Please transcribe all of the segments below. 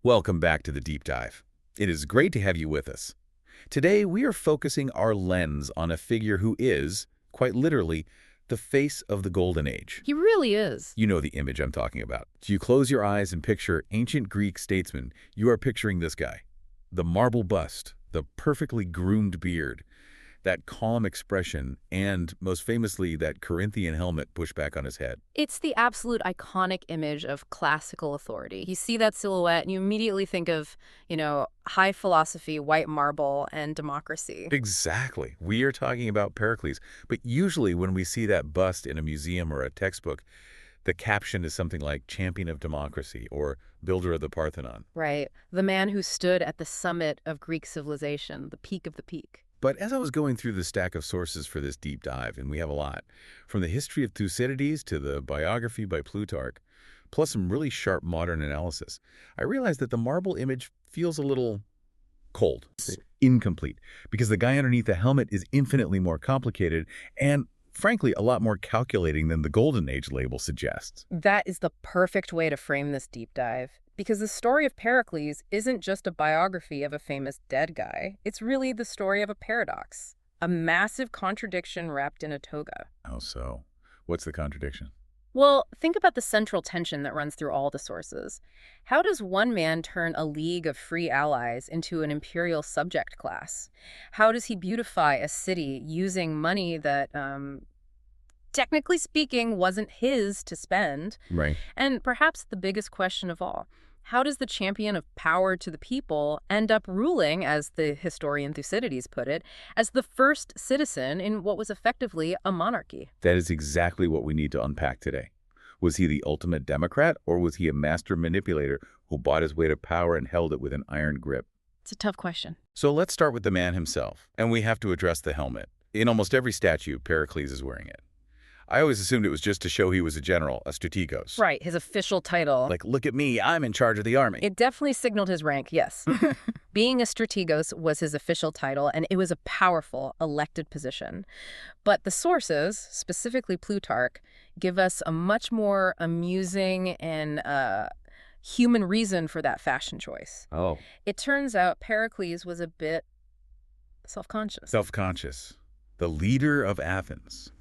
Welcome back to the Deep Dive. It is great to have you with us. Today, we are focusing our lens on a figure who is, quite literally, the face of the Golden Age. He really is. You know the image I'm talking about. If you close your eyes and picture ancient Greek statesman, you are picturing this guy. The marble bust, the perfectly groomed beard, that calm expression, and, most famously, that Corinthian helmet pushed back on his head. It's the absolute iconic image of classical authority. You see that silhouette and you immediately think of, high philosophy, white marble, and democracy. Exactly. We are talking about Pericles. But usually when we see that bust in a museum or a textbook, the caption is something like champion of democracy or builder of the Parthenon. Right. The man who stood at the summit of Greek civilization, the peak of the peak. But as I was going through the stack of sources for this deep dive, and we have a lot, from the history of Thucydides to the biography by Plutarch, plus some really sharp modern analysis, I realized that the marble image feels a little cold, incomplete, because the guy underneath the helmet is infinitely more complicated and, frankly, a lot more calculating than the Golden Age label suggests. That is the perfect way to frame this deep dive. Because the story of Pericles isn't just a biography of a famous dead guy. It's really the story of a paradox, a massive contradiction wrapped in a toga. How so? What's the contradiction? Well, think about the central tension that runs through all the sources. How does one man turn a league of free allies into an imperial subject class? How does he beautify a city using money that, technically speaking, wasn't his to spend? Right. And perhaps the biggest question of all, how does the champion of power to the people end up ruling, as the historian Thucydides put it, as the first citizen in what was effectively a monarchy? That is exactly what we need to unpack today. Was he the ultimate democrat, or was he a master manipulator who bought his way to power and held it with an iron grip? It's a tough question. So let's start with the man himself, and we have to address the helmet. In almost every statue, Pericles is wearing it. I always assumed it was just to show he was a general, a strategos. Right, his official title. Like, look at me, I'm in charge of the army. It definitely signaled his rank, yes. Being a strategos was his official title, and it was a powerful, elected position. But the sources, specifically Plutarch, give us a much more amusing and human reason for that fashion choice. Oh. It turns out Pericles was a bit self-conscious. Self-conscious. The leader of Athens.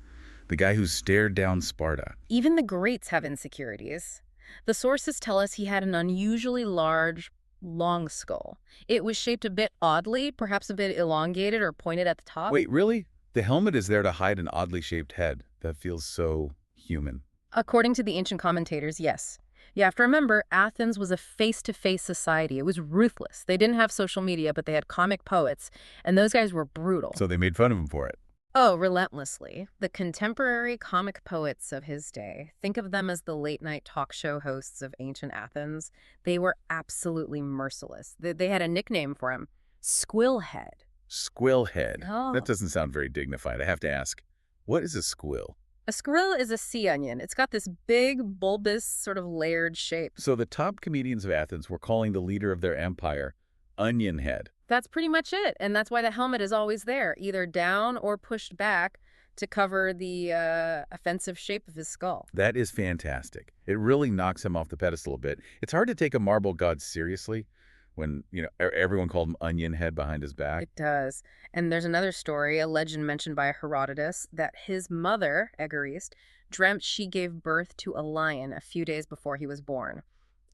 The guy who stared down Sparta. Even the greats have insecurities. The sources tell us he had an unusually large, long skull. It was shaped a bit oddly, perhaps a bit elongated or pointed at the top. Wait, really? The helmet is there to hide an oddly shaped head. That feels so human. According to the ancient commentators, yes. You have to remember, Athens was a face-to-face society. It was ruthless. They didn't have social media, but they had comic poets, and those guys were brutal. So they made fun of him for it. Oh, relentlessly. The contemporary comic poets of his day, think of them as the late-night talk show hosts of ancient Athens. They were absolutely merciless. They had a nickname for him, Squillhead. Squillhead. Oh. That doesn't sound very dignified. I have to ask, what is a squill? A squirrel is a sea onion. It's got this big, bulbous, sort of layered shape. So the top comedians of Athens were calling the leader of their empire Onion Head. That's pretty much it, and that's why the helmet is always there, either down or pushed back to cover the offensive shape of his skull. That is fantastic. It really knocks him off the pedestal a bit. It's hard to take a marble god seriously when, everyone called him Onion Head behind his back. It does. And there's another story, a legend mentioned by Herodotus, that his mother, Egariste, dreamt she gave birth to a lion a few days before he was born.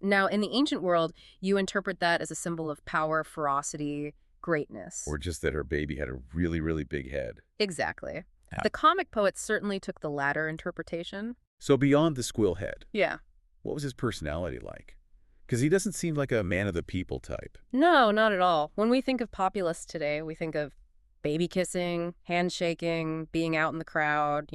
Now, in the ancient world, you interpret that as a symbol of power, ferocity, greatness. Or just that her baby had a really, really big head. Exactly. Yeah. The comic poets certainly took the latter interpretation. So beyond the squill head, Yeah. what was his personality like? Because he doesn't seem like a man of the people type. No, not at all. When we think of populists today, we think of baby kissing, handshaking, being out in the crowd,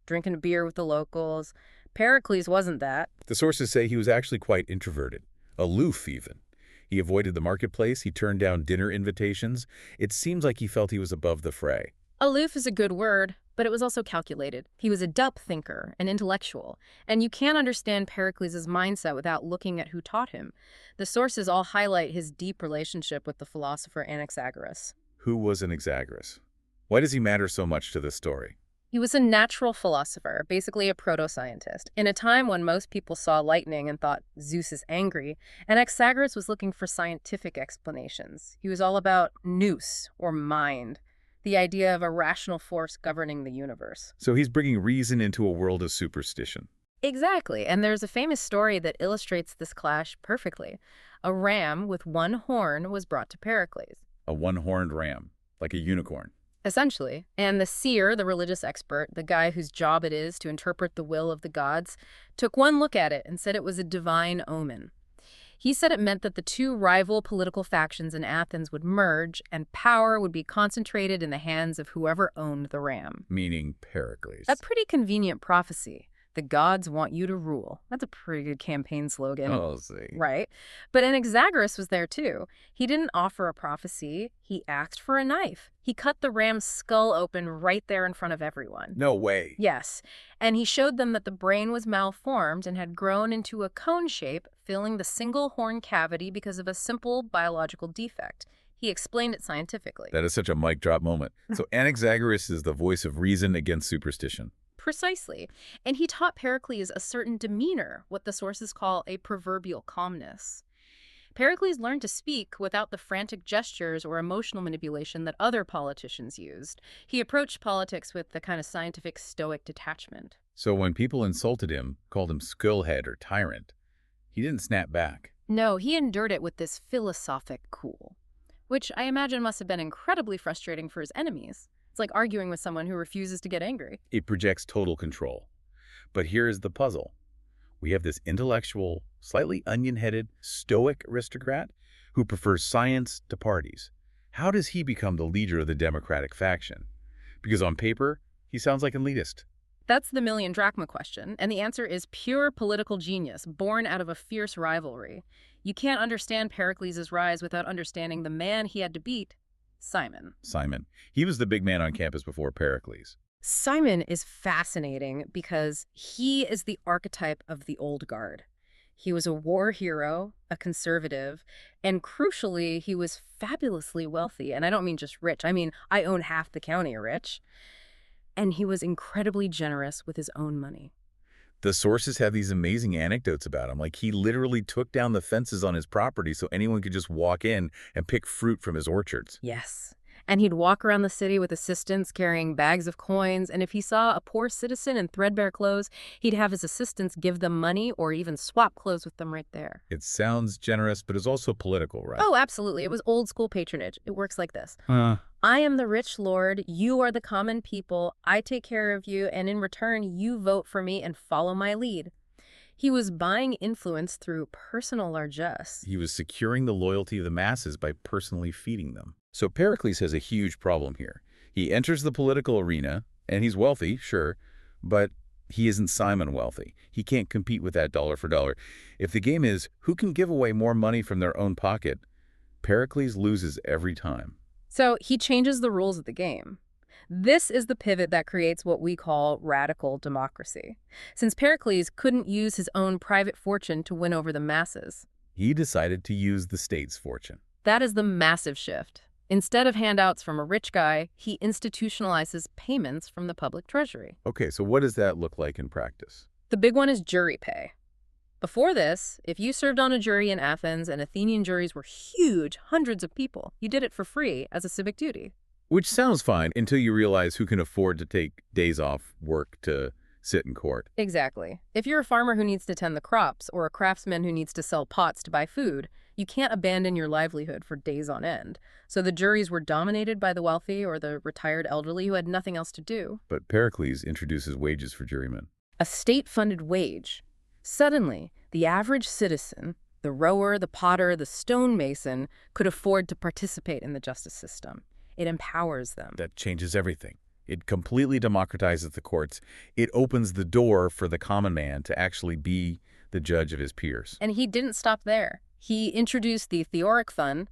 drinking a beer with the locals. Pericles wasn't that. The sources say he was actually quite introverted, aloof even. He avoided the marketplace, he turned down dinner invitations. It seems like he felt he was above the fray. Aloof is a good word, but it was also calculated. He was a depth thinker, an intellectual, and you can't understand Pericles' mindset without looking at who taught him. The sources all highlight his deep relationship with the philosopher Anaxagoras. Who was Anaxagoras? Why does he matter so much to this story? He was a natural philosopher, basically a proto-scientist, in a time when most people saw lightning and thought Zeus is angry, and Anaxagoras was looking for scientific explanations. He was all about nous, or mind, the idea of a rational force governing the universe. So he's bringing reason into a world of superstition. Exactly, and there's a famous story that illustrates this clash perfectly. A ram with one horn was brought to Pericles. A one-horned ram, like a unicorn. Essentially. And the seer, the religious expert, the guy whose job it is to interpret the will of the gods, took one look at it and said it was a divine omen. He said it meant that the two rival political factions in Athens would merge and power would be concentrated in the hands of whoever owned the ram. Meaning Pericles. A pretty convenient prophecy. The gods want you to rule. That's a pretty good campaign slogan. I'll see. Right? But Anaxagoras was there too. He didn't offer a prophecy. He asked for a knife. He cut the ram's skull open right there in front of everyone. No way. Yes. And he showed them that the brain was malformed and had grown into a cone shape, filling the single horn cavity because of a simple biological defect. He explained it scientifically. That is such a mic drop moment. So Anaxagoras is the voice of reason against superstition. Precisely. And he taught Pericles a certain demeanor, what the sources call a proverbial calmness. Pericles learned to speak without the frantic gestures or emotional manipulation that other politicians used. He approached politics with the kind of scientific stoic detachment. So when people insulted him, called him skullhead or tyrant, he didn't snap back. No, he endured it with this philosophic cool, which I imagine must have been incredibly frustrating for his enemies. It's like arguing with someone who refuses to get angry. It projects total control. But here is the puzzle. We have this intellectual, slightly onion-headed, stoic aristocrat who prefers science to parties. How does he become the leader of the democratic faction? Because on paper, he sounds like an elitist. That's the million drachma question, and the answer is pure political genius, born out of a fierce rivalry. You can't understand Pericles' rise without understanding the man he had to beat, Simon. Simon. He was the big man on campus before Pericles. Simon is fascinating because he is the archetype of the old guard. He was a war hero, a conservative, and crucially, he was fabulously wealthy. And I don't mean just rich. I mean, I own half the county rich. And he was incredibly generous with his own money. The sources have these amazing anecdotes about him. Like he literally took down the fences on his property so anyone could just walk in and pick fruit from his orchards. Yes. And he'd walk around the city with assistants carrying bags of coins, and if he saw a poor citizen in threadbare clothes, he'd have his assistants give them money or even swap clothes with them right there. It sounds generous, but it's also political, right? Oh, absolutely. It was old school patronage. It works like this. I am the rich lord, you are the common people, I take care of you, and in return, you vote for me and follow my lead. He was buying influence through personal largesse. He was securing the loyalty of the masses by personally feeding them. So Pericles has a huge problem here. He enters the political arena, and he's wealthy, sure, but he isn't Simon wealthy. He can't compete with that dollar for dollar. If the game is who can give away more money from their own pocket, Pericles loses every time. So he changes the rules of the game. This is the pivot that creates what we call radical democracy. Since Pericles couldn't use his own private fortune to win over the masses, He decided to use the state's fortune. that is the massive shift. Instead of handouts from a rich guy, he institutionalizes payments from the public treasury. Okay, so what does that look like in practice? The big one is jury pay. Before this, if you served on a jury in Athens, and Athenian juries were huge, hundreds of people, you did it for free as a civic duty. Which sounds fine until you realize who can afford to take days off work to sit in court. Exactly. If you're a farmer who needs to tend the crops, or a craftsman who needs to sell pots to buy food, you can't abandon your livelihood for days on end. So the juries were dominated by the wealthy or the retired elderly who had nothing else to do. But Pericles introduces wages for jurymen. A state-funded wage. Suddenly, the average citizen, the rower, the potter, the stonemason, could afford to participate in the justice system. It empowers them. That changes everything. It completely democratizes the courts. It opens the door for the common man to actually be the judge of his peers. And he didn't stop there. He introduced the Theoric Fund,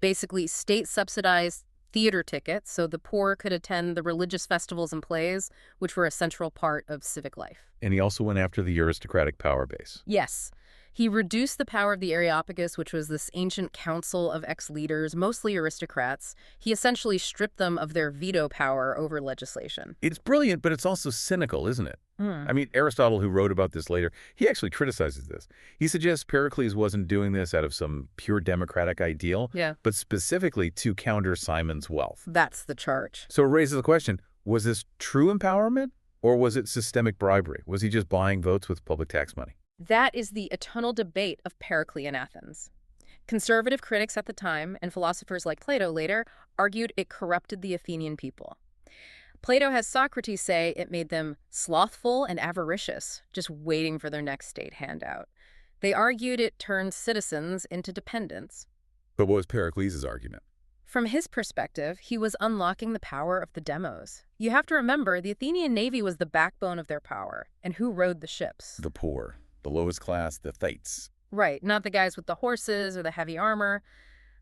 basically state-subsidized theater tickets so the poor could attend the religious festivals and plays, which were a central part of civic life. And he also went after the aristocratic power base. Yes. He reduced the power of the Areopagus, which was this ancient council of ex-leaders, mostly aristocrats. He essentially stripped them of their veto power over legislation. It's brilliant, but it's also cynical, isn't it? Hmm. I mean, Aristotle, who wrote about this later, he actually criticizes this. He suggests Pericles wasn't doing this out of some pure democratic ideal, Yeah. but specifically to counter Simon's wealth. That's the charge. So it raises the question, was this true empowerment, or was it systemic bribery? Was he just buying votes with public tax money? That is the eternal debate of Periclean Athens. Conservative critics at the time, and philosophers like Plato later, argued it corrupted the Athenian people. Plato has Socrates say it made them slothful and avaricious, just waiting for their next state handout. They argued it turned citizens into dependents. But what was Pericles' argument? From his perspective, he was unlocking the power of the demos. You have to remember, the Athenian navy was the backbone of their power. And who rowed the ships? The poor, the lowest class, the thetes. Right, not the guys with the horses or the heavy armor.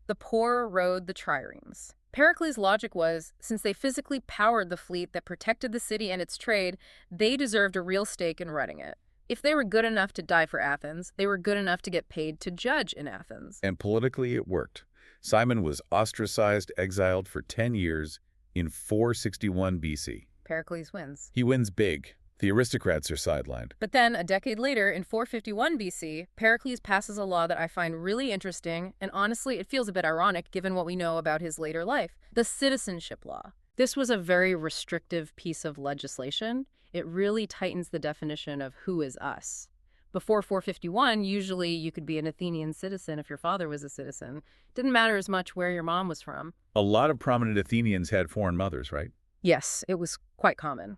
The poor rowed the triremes. Pericles' logic was, since they physically powered the fleet that protected the city and its trade, they deserved a real stake in running it. If they were good enough to die for Athens, they were good enough to get paid to judge in Athens. And politically, it worked. Simon was ostracized, exiled for 10 years in 461 BC. Pericles wins. He wins big. The aristocrats are sidelined. But then, a decade later, in 451 BC, Pericles passes a law that I find really interesting, and honestly, it feels a bit ironic given what we know about his later life, the citizenship law. This was a very restrictive piece of legislation. It really tightens the definition of who is us. Before 451, usually you could be an Athenian citizen if your father was a citizen. Didn't matter as much where your mom was from. A lot of prominent Athenians had foreign mothers, right? Yes, it was quite common.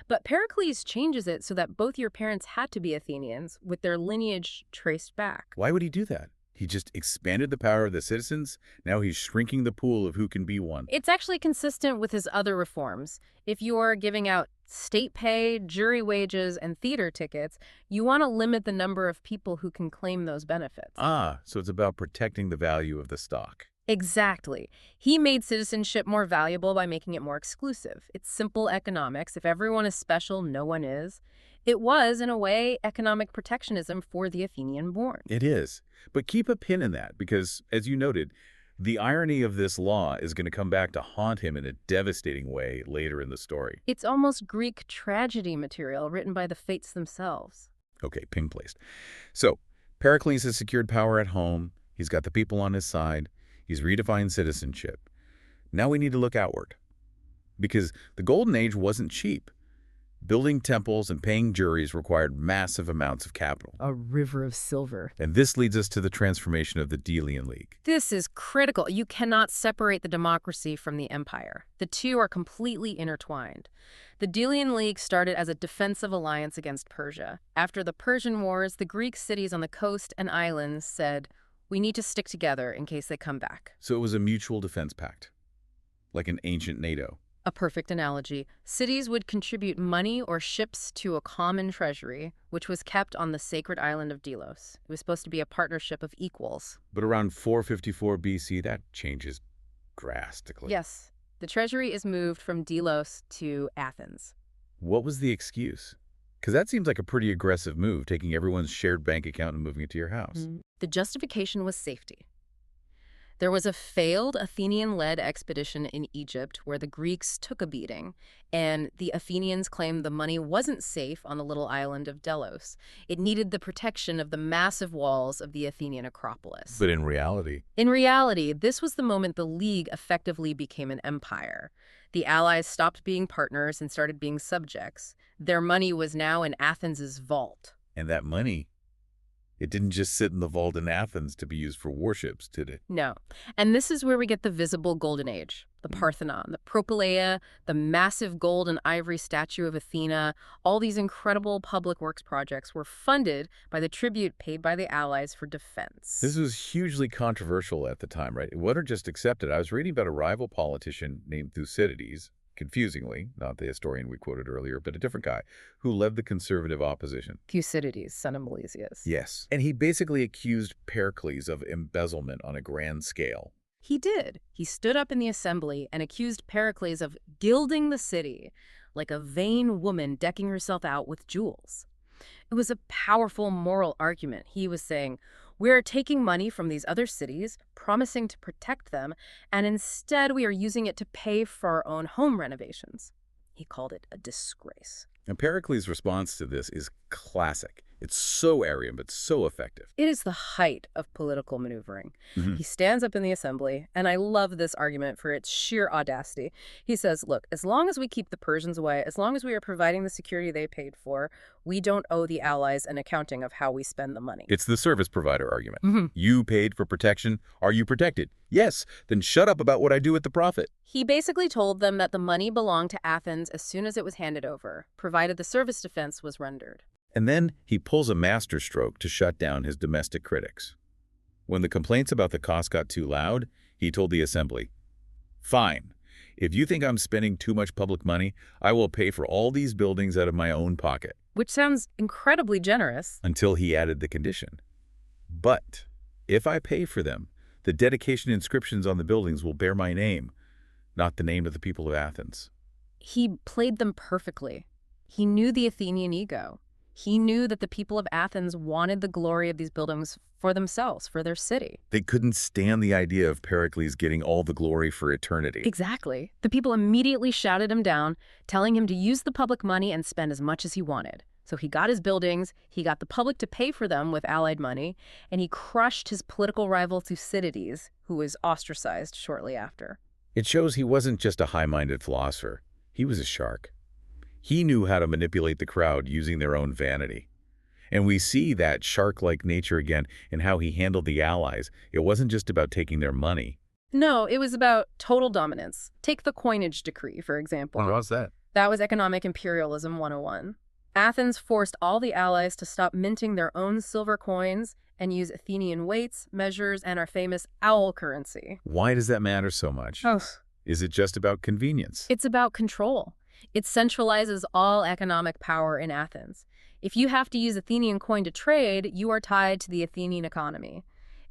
But Pericles changes it so that both your parents had to be Athenians, with their lineage traced back. Why would he do that? He just expanded the power of the citizens. Now he's shrinking the pool of who can be one. It's actually consistent with his other reforms. If you're giving out state pay, jury wages, and theater tickets, you want to limit the number of people who can claim those benefits. Ah, so it's about protecting the value of the stock. Exactly. He made citizenship more valuable by making it more exclusive. It's simple economics. If everyone is special, no one is. It was, in a way, economic protectionism for the Athenian born. It is. But keep a pin in that because, as you noted, the irony of this law is going to come back to haunt him in a devastating way later in the story. It's almost Greek tragedy material written by the fates themselves. Okay, ping placed. So, Pericles has secured power at home. He's got the people on his side. He's redefined citizenship. Now we need to look outward. Because the Golden Age wasn't cheap. Building temples and paying juries required massive amounts of capital. A river of silver. And this leads us to the transformation of the Delian League. This is critical. You cannot separate the democracy from the empire. The two are completely intertwined. The Delian League started as a defensive alliance against Persia. After the Persian Wars, the Greek cities on the coast and islands said, we need to stick together in case they come back. So it was a mutual defense pact, like an ancient NATO. A perfect analogy. Cities would contribute money or ships to a common treasury, which was kept on the sacred island of Delos. It was supposed to be a partnership of equals. But around 454 BC, that changes drastically. Yes. The treasury is moved from Delos to Athens. What was the excuse? Because that seems like a pretty aggressive move, taking everyone's shared bank account and moving it to your house. The justification was safety. There was a failed Athenian-led expedition in Egypt where the Greeks took a beating, and the Athenians claimed the money wasn't safe on the little island of Delos. It needed the protection of the massive walls of the Athenian Acropolis. But in reality, this was the moment the League effectively became an empire. The allies stopped being partners and started being subjects. Their money was now in Athens's vault. and that money, it didn't just sit in the vault in Athens to be used for warships, did it? No. And this is where we get the visible Golden Age. The Parthenon, the Propylaea, the massive gold and ivory statue of Athena, all these incredible public works projects were funded by the tribute paid by the Allies for defense. This was hugely controversial at the time, right? It wasn't just accepted. I was reading about a rival politician named Thucydides, confusingly, not the historian we quoted earlier, but a different guy, who led the conservative opposition. Thucydides, son of Milesius. Yes. And he basically accused Pericles of embezzlement on a grand scale. He did. He stood up in the assembly and accused Pericles of gilding the city, like a vain woman decking herself out with jewels. It was a powerful moral argument. He was saying, we're taking money from these other cities, promising to protect them, and instead we are using it to pay for our own home renovations. He called it a disgrace. And Pericles' response to this is classic. It's so arrogant, but so effective. It is the height of political maneuvering. Mhm. He stands up in the assembly, and I love this argument for its sheer audacity. He says, look, as long as we keep the Persians away, as long as we are providing the security they paid for, we don't owe the allies an accounting of how we spend the money. It's the service provider argument. Mhm. You paid for protection. Are you protected? Yes. Then shut up about what I do with the profit. He basically told them that the money belonged to Athens as soon as it was handed over, provided the service defense was rendered. And then he pulls a masterstroke to shut down his domestic critics. When the complaints about the cost got too loud, he told the assembly, fine, if you think I'm spending too much public money, I will pay for all these buildings out of my own pocket. Which sounds incredibly generous. Until he added the condition. But if I pay for them, the dedication inscriptions on the buildings will bear my name, not the name of the people of Athens. He played them perfectly. He knew the Athenian ego. He knew that the people of Athens wanted the glory of these buildings for themselves, for their city. They couldn't stand the idea of Pericles getting all the glory for eternity. Exactly. The people immediately shouted him down, telling him to use the public money and spend as much as he wanted. So he got his buildings, he got the public to pay for them with allied money, and he crushed his political rival Thucydides, who was ostracized shortly after. It shows he wasn't just a high-minded philosopher. He was a shark. He knew how to manipulate the crowd using their own vanity. And we see that shark-like nature again in how he handled the allies. It wasn't just about taking their money. No, it was about total dominance. Take the coinage decree, for example. What's that? That was economic imperialism 101. Athens forced all the allies to stop minting their own silver coins and use Athenian weights, measures, and our famous owl currency. Why does that matter so much? Oh. Is it just about convenience? It's about control. It centralizes all economic power in Athens. If you have to use Athenian coin to trade, you are tied to the Athenian economy.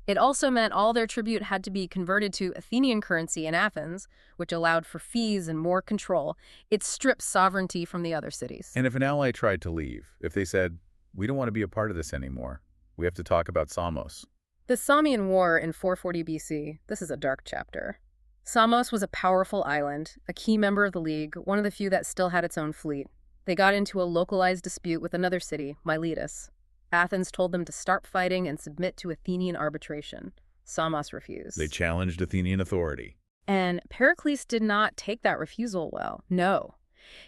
It also meant all their tribute had to be converted to Athenian currency in Athens, which allowed for fees and more control. It stripped sovereignty from the other cities. And if an ally tried to leave, if they said, we don't want to be a part of this anymore, we have to talk about Samos. The Samian War in 440 BC, this is a dark chapter. Samos was a powerful island, a key member of the League, one of the few that still had its own fleet. They got into a localized dispute with another city, Miletus. Athens told them to start fighting and submit to Athenian arbitration. Samos refused. They challenged Athenian authority. And Pericles did not take that refusal well. No.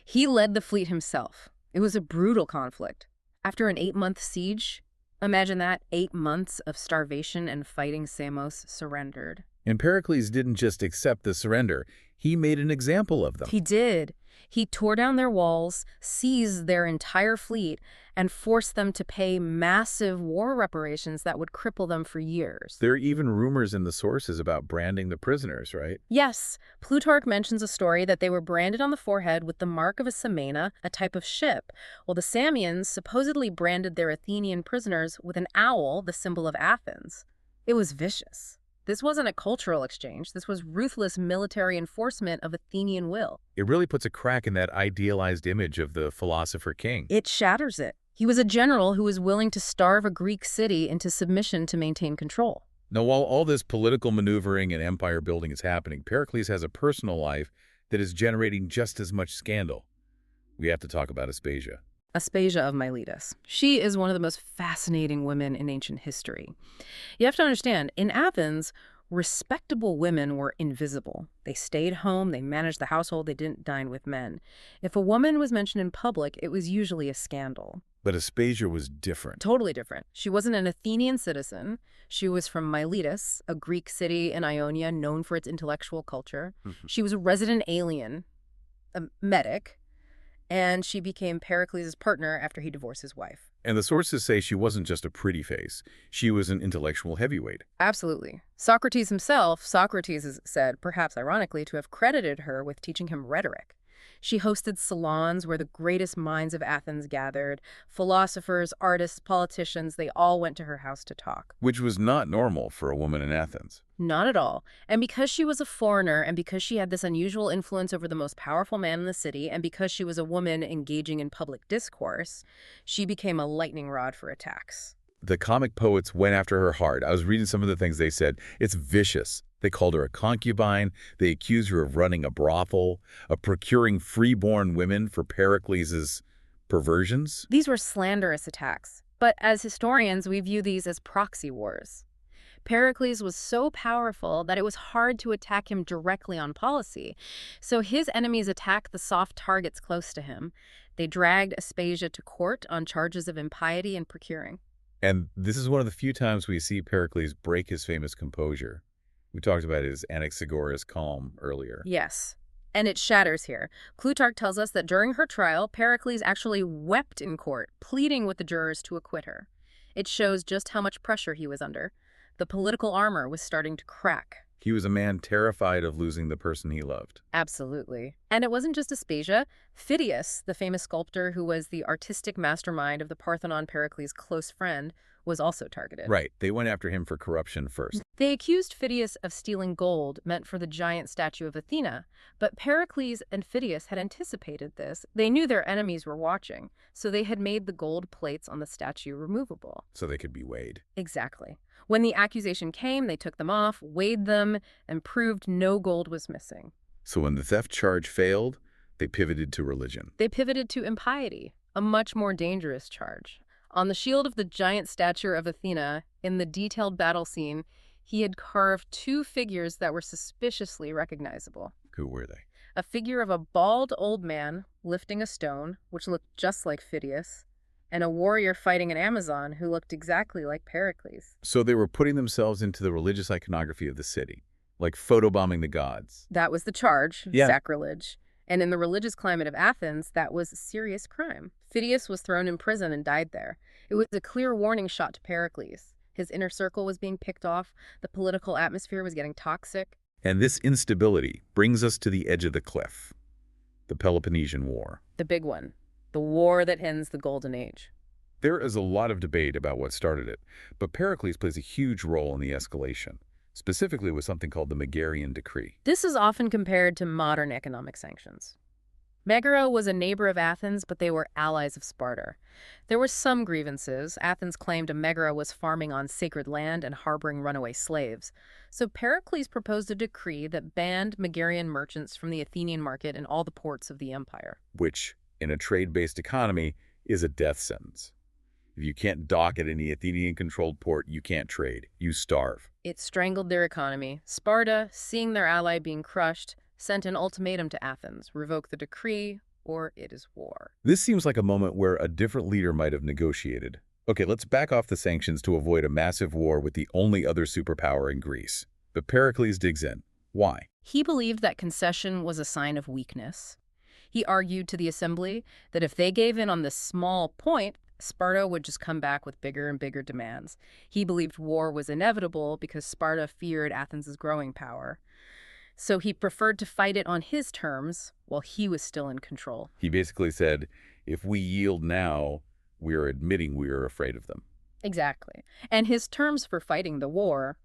He led the fleet himself. It was a brutal conflict. After an 8-month siege, imagine that, 8 months of starvation and fighting, Samos surrendered. And Pericles didn't just accept the surrender. He made an example of them. He did. He tore down their walls, seized their entire fleet, and forced them to pay massive war reparations that would cripple them for years. There are even rumors in the sources about branding the prisoners, right? Yes, Plutarch mentions a story that they were branded on the forehead with the mark of a samena, a type of ship, while the Samians supposedly branded their Athenian prisoners with an owl, the symbol of Athens. It was vicious. This wasn't a cultural exchange. This was ruthless military enforcement of Athenian will. It really puts a crack in that idealized image of the philosopher king. It shatters it. He was a general who was willing to starve a Greek city into submission to maintain control. Now, while all this political maneuvering and empire building is happening, Pericles has a personal life that is generating just as much scandal. We have to talk about Aspasia. Aspasia of Miletus. She is one of the most fascinating women in ancient history. You have to understand, in Athens, respectable women were invisible. They stayed home, they managed the household, they didn't dine with men. If a woman was mentioned in public, it was usually a scandal. But Aspasia was different. Totally different. She wasn't an Athenian citizen. She was from Miletus, a Greek city in Ionia known for its intellectual culture. She was a resident alien, a metic, and she became Pericles' partner after he divorced his wife. And the sources say she wasn't just a pretty face. She was an intellectual heavyweight. Absolutely. Socrates himself, Socrates is said, perhaps ironically, to have credited her with teaching him rhetoric. She hosted salons where the greatest minds of Athens gathered. Philosophers, artists, politicians, they all went to her house to talk. Which was not normal for a woman in Athens. Not at all. And because she was a foreigner, and because she had this unusual influence over the most powerful man in the city, and because she was a woman engaging in public discourse, she became a lightning rod for attacks. The comic poets went after her hard. I was reading some of the things they said. It's vicious. They called her a concubine. They accused her of running a brothel, of procuring freeborn women for Pericles' perversions. These were slanderous attacks, but as historians, we view these as proxy wars. Pericles was so powerful that it was hard to attack him directly on policy, so his enemies attacked the soft targets close to him. They dragged Aspasia to court on charges of impiety and procuring. And this is one of the few times we see Pericles break his famous composure. We talked about his Anaxagoras calm earlier. Yes, and it shatters here. Plutarch tells us that during her trial, Pericles actually wept in court, pleading with the jurors to acquit her. It shows just how much pressure he was under. The political armor was starting to crack. He was a man terrified of losing the person he loved. Absolutely. And it wasn't just Aspasia. Phidias, the famous sculptor who was the artistic mastermind of the Parthenon Pericles' close friend, was also targeted. Right. They went after him for corruption first. They accused Phidias of stealing gold meant for the giant statue of Athena, but Pericles and Phidias had anticipated this. They knew their enemies were watching, so they had made the gold plates on the statue removable. So they could be weighed. Exactly. When the accusation came, they took them off, weighed them, and proved no gold was missing. So when the theft charge failed, they pivoted to religion. They pivoted to impiety, a much more dangerous charge. On the shield of the giant statue of Athena, in the detailed battle scene, he had carved two figures that were suspiciously recognizable. Who were they? A figure of a bald old man lifting a stone, which looked just like Phidias, and a warrior fighting an Amazon who looked exactly like Pericles. So they were putting themselves into the religious iconography of the city, like photobombing the gods. That was the charge, Yeah. sacrilege. And in the religious climate of Athens, that was a serious crime. Phidias was thrown in prison and died there. It was a clear warning shot to Pericles. His inner circle was being picked off. The political atmosphere was getting toxic. And this instability brings us to the edge of the cliff, the Peloponnesian War. The big one. The war that ends the Golden Age. There is a lot of debate about what started it, but Pericles plays a huge role in the escalation, specifically with something called the Megarian Decree. This is often compared to modern economic sanctions. Megara was a neighbor of Athens, but they were allies of Sparta. There were some grievances. Athens claimed Megara was farming on sacred land and harboring runaway slaves. So Pericles proposed a decree that banned Megarian merchants from the Athenian market in all the ports of the empire. Which, in a trade-based economy, is a death sentence. If you can't dock at any Athenian-controlled port, you can't trade. You starve. It strangled their economy. Sparta, seeing their ally being crushed, sent an ultimatum to Athens: revoke the decree, or it is war. This seems like a moment where a different leader might have negotiated. Okay, let's back off the sanctions to avoid a massive war with the only other superpower in Greece. But Pericles digs in. Why? He believed that concession was a sign of weakness. He argued to the assembly that if they gave in on this small point, Sparta would just come back with bigger and bigger demands. He believed war was inevitable because Sparta feared Athens' growing power. So he preferred to fight it on his terms while he was still in control. He basically said, if we yield now, we are admitting we are afraid of them. Exactly. And his terms for fighting the war,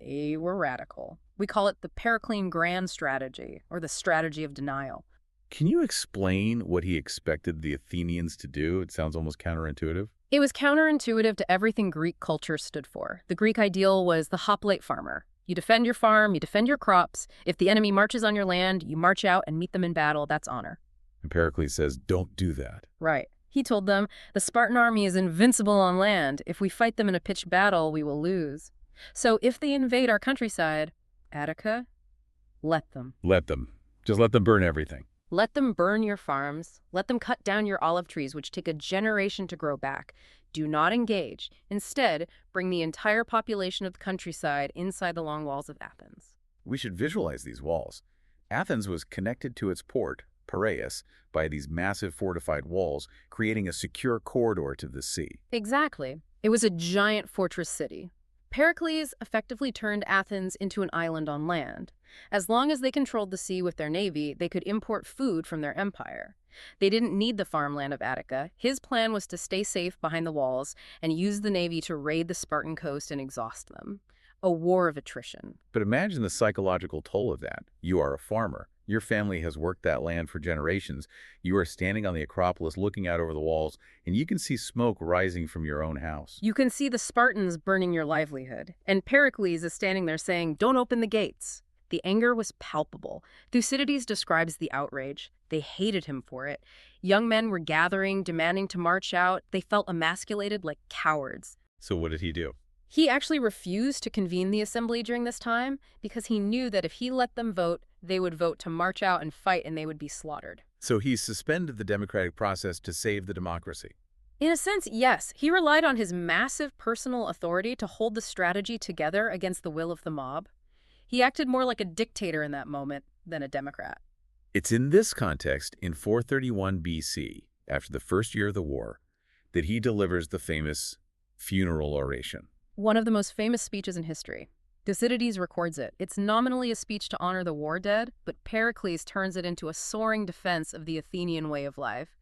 they were radical. We call it the Periclean grand strategy, or the strategy of denial. Can you explain what he expected the Athenians to do? It sounds almost counterintuitive. It was counterintuitive to everything Greek culture stood for. The Greek ideal was the hoplite farmer. You defend your farm, you defend your crops. If the enemy marches on your land, you march out and meet them in battle. That's honor. And Pericles says, don't do that. Right. He told them, the Spartan army is invincible on land. If we fight them in a pitched battle, we will lose. So if they invade our countryside, Attica, let them. Let them. Just let them burn everything. Let them burn your farms. Let them cut down your olive trees, which take a generation to grow back. Do not engage. Instead, bring the entire population of the countryside inside the long walls of Athens. We should visualize these walls. Athens was connected to its port, Piraeus, by these massive fortified walls, creating a secure corridor to the sea. Exactly. It was a giant fortress city. Pericles effectively turned Athens into an island on land. As long as they controlled the sea with their navy, they could import food from their empire. They didn't need the farmland of Attica. His plan was to stay safe behind the walls and use the navy to raid the Spartan coast and exhaust them. A war of attrition. But imagine the psychological toll of that. You are a farmer. Your family has worked that land for generations. You are standing on the Acropolis looking out over the walls, and you can see smoke rising from your own house. You can see the Spartans burning your livelihood, and Pericles is standing there saying, "Don't open the gates." The anger was palpable. Thucydides describes the outrage. They hated him for it. Young men were gathering, demanding to march out. They felt emasculated like cowards. So what did he do? He actually refused to convene the assembly during this time because he knew that if he let them vote, they would vote to march out and fight and they would be slaughtered. So he suspended the democratic process to save the democracy. In a sense, yes. He relied on his massive personal authority to hold the strategy together against the will of the mob. He acted more like a dictator in that moment than a democrat. It's in this context, in 431 BC, after the first year of the war, that he delivers the famous funeral oration. One of the most famous speeches in history. Thucydides records it. It's nominally a speech to honor the war dead, but Pericles turns it into a soaring defense of the Athenian way of life.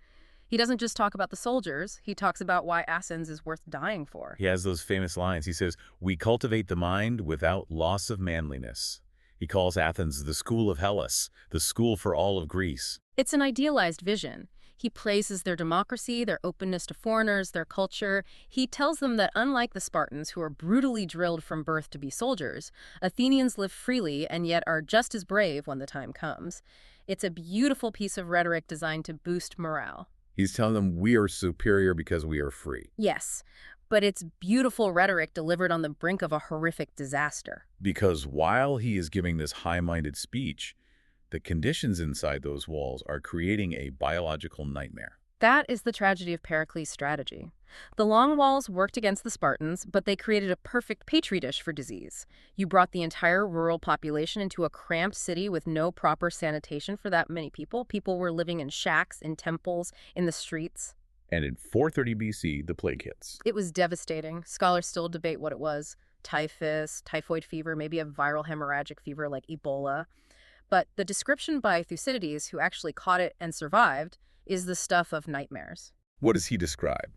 He doesn't just talk about the soldiers, he talks about why Athens is worth dying for. He has those famous lines. He says, "We cultivate the mind without loss of manliness." He calls Athens the school of Hellas, the school for all of Greece. It's an idealized vision. He praises their democracy, their openness to foreigners, their culture. He tells them that unlike the Spartans, who are brutally drilled from birth to be soldiers, Athenians live freely and yet are just as brave when the time comes. It's a beautiful piece of rhetoric designed to boost morale. He's telling them we are superior because we are free. Yes, but it's beautiful rhetoric delivered on the brink of a horrific disaster. Because while he is giving this high-minded speech, the conditions inside those walls are creating a biological nightmare. That is the tragedy of Pericles' strategy. The long walls worked against the Spartans, but they created a perfect petri dish for disease. You brought the entire rural population into a cramped city with no proper sanitation for that many people. People were living in shacks, in temples, in the streets. And in 430 BC, the plague hits. It was devastating. Scholars still debate what it was. Typhus, typhoid fever, maybe a viral hemorrhagic fever like Ebola. But the description by Thucydides, who actually caught it and survived, is the stuff of nightmares. What does he describe?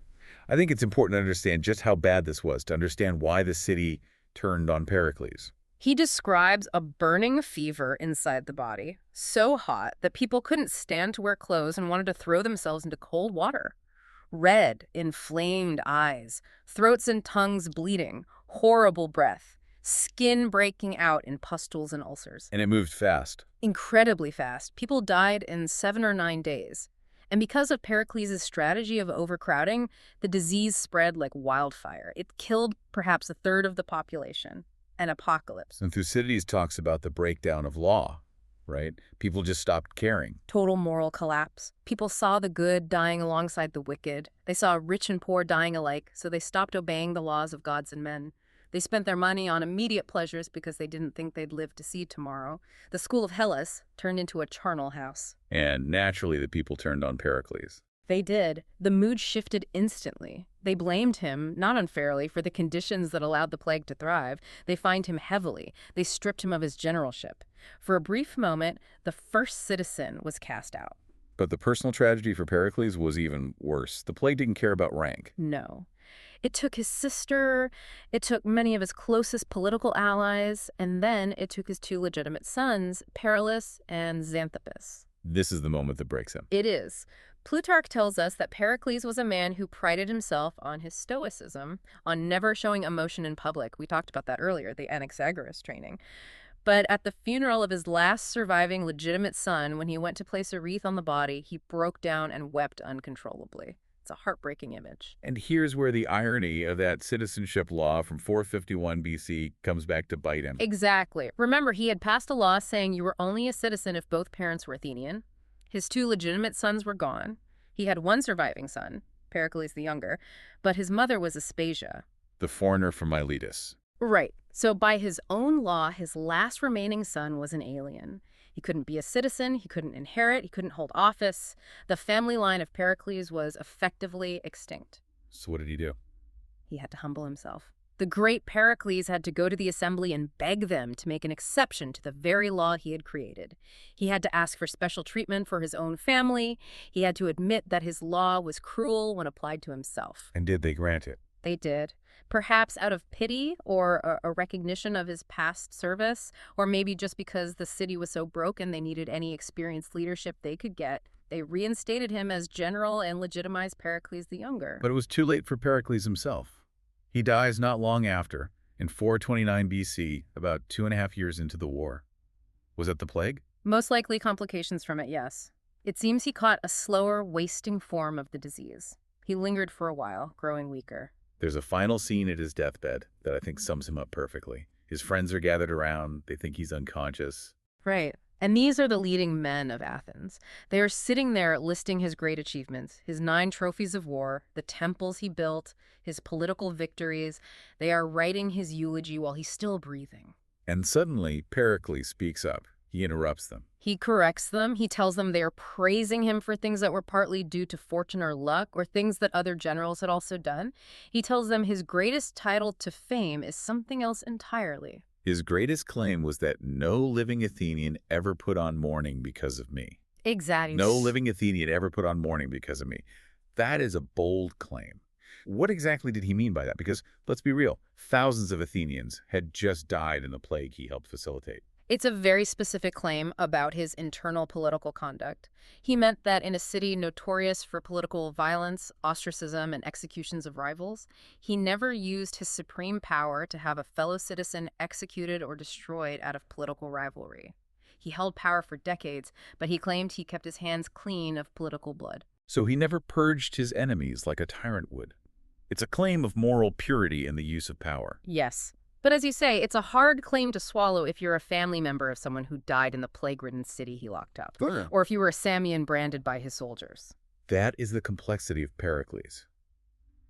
I think it's important to understand just how bad this was, to understand why the city turned on Pericles. He describes a burning fever inside the body, so hot that people couldn't stand to wear clothes and wanted to throw themselves into cold water. Red, inflamed eyes, throats and tongues bleeding, horrible breath, skin breaking out in pustules and ulcers. And it moved fast. Incredibly fast. People died in 7 or 9 days. And because of Pericles' strategy of overcrowding, the disease spread like wildfire. It killed perhaps a third of the population. An apocalypse. And Thucydides talks about the breakdown of law, right? People just stopped caring. Total moral collapse. People saw the good dying alongside the wicked. They saw rich and poor dying alike, so they stopped obeying the laws of gods and men. They spent their money on immediate pleasures because they didn't think they'd live to see tomorrow. The school of Hellas turned into a charnel house. And naturally, the people turned on Pericles. They did. The mood shifted instantly. They blamed him, not unfairly, for the conditions that allowed the plague to thrive. They fined him heavily. They stripped him of his generalship. For a brief moment, the first citizen was cast out. But the personal tragedy for Pericles was even worse. The plague didn't care about rank. No. It took his sister, it took many of his closest political allies, and then it took his 2 legitimate sons, Pericles and Xanthippus. This is the moment that breaks him. It is. Plutarch tells us that Pericles was a man who prided himself on his stoicism, on never showing emotion in public. We talked about that earlier, the Anaxagoras training. But at the funeral of his last surviving legitimate son, when he went to place a wreath on the body, he broke down and wept uncontrollably. It's a heartbreaking image. And here's where the irony of that citizenship law from 451 BC comes back to bite him. Exactly. Remember, he had passed a law saying you were only a citizen if both parents were Athenian. His 2 legitimate sons were gone. He had 1 surviving son, Pericles the younger, but his mother was Aspasia. The foreigner from Miletus. Right. So by his own law, his last remaining son was an alien. He couldn't be a citizen, he couldn't inherit, he couldn't hold office. The family line of Pericles was effectively extinct. So what did he do? He had to humble himself. The great Pericles had to go to the assembly and beg them to make an exception to the very law he had created. He had to ask for special treatment for his own family. He had to admit that his law was cruel when applied to himself. And did they grant it? They did. Perhaps out of pity or a recognition of his past service, or maybe just because the city was so broken they needed any experienced leadership they could get. They reinstated him as general and legitimized Pericles the Younger. But it was too late for Pericles himself. He dies not long after, in 429 BC, about 2.5 years into the war. Was it the plague? Most likely complications from it, yes. It seems he caught a slower, wasting form of the disease. He lingered for a while, growing weaker. There's a final scene at his deathbed that I think sums him up perfectly. His friends are gathered around. They think he's unconscious. Right. And these are the leading men of Athens. They are sitting there listing his great achievements, his 9 trophies of war, the temples he built, his political victories. They are writing his eulogy while he's still breathing. And suddenly, Pericles speaks up. He interrupts them. He corrects them. He tells them they are praising him for things that were partly due to fortune or luck, or things that other generals had also done. He tells them his greatest title to fame is something else entirely. His greatest claim was that no living Athenian ever put on mourning because of me. Exactly. No living Athenian ever put on mourning because of me. That is a bold claim. What exactly did he mean by that? Because, let's be real, thousands of Athenians had just died in the plague he helped facilitate. It's a very specific claim about his internal political conduct. He meant that in a city notorious for political violence, ostracism, and executions of rivals, he never used his supreme power to have a fellow citizen executed or destroyed out of political rivalry. He held power for decades, but he claimed he kept his hands clean of political blood. So he never purged his enemies like a tyrant would. It's a claim of moral purity in the use of power. Yes. But as you say, it's a hard claim to swallow if you're a family member of someone who died in the plague-ridden city he locked up, or if you were a Samian branded by his soldiers. That is the complexity of Pericles.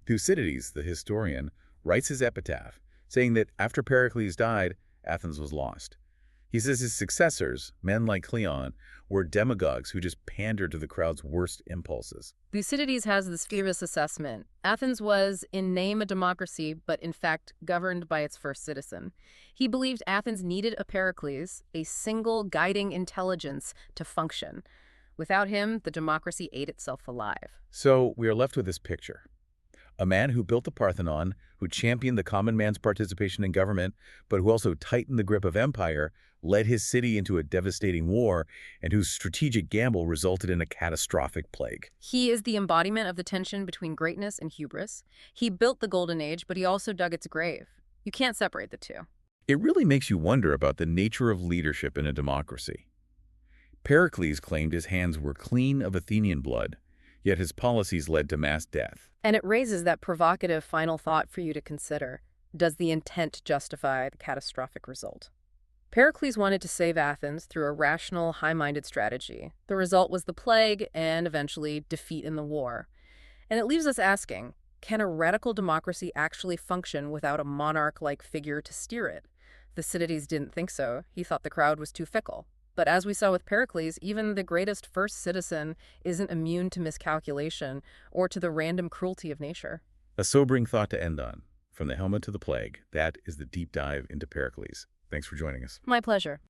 Thucydides, the historian, writes his epitaph, saying that after Pericles died, Athens was lost. He says his successors, men like Cleon, were demagogues who just pandered to the crowd's worst impulses. Thucydides has this fearless assessment. Athens was, in name, a democracy, but in fact governed by its first citizen. He believed Athens needed a Pericles, a single guiding intelligence, to function. Without him, the democracy ate itself alive. So we are left with this picture. A man who built the Parthenon, who championed the common man's participation in government, but who also tightened the grip of empire, led his city into a devastating war, and whose strategic gamble resulted in a catastrophic plague. He is the embodiment of the tension between greatness and hubris. He built the Golden Age, but he also dug its grave. You can't separate the two. It really makes you wonder about the nature of leadership in a democracy. Pericles claimed his hands were clean of Athenian blood, yet his policies led to mass death. And it raises that provocative final thought for you to consider. Does the intent justify the catastrophic result? Pericles wanted to save Athens through a rational, high-minded strategy. The result was the plague and, eventually, defeat in the war. And it leaves us asking, can a radical democracy actually function without a monarch-like figure to steer it? Thucydides didn't think so. He thought the crowd was too fickle. But as we saw with Pericles, even the greatest first citizen isn't immune to miscalculation or to the random cruelty of nature. A sobering thought to end on. From the helmet to the plague, that is the deep dive into Pericles. Thanks for joining us. My pleasure.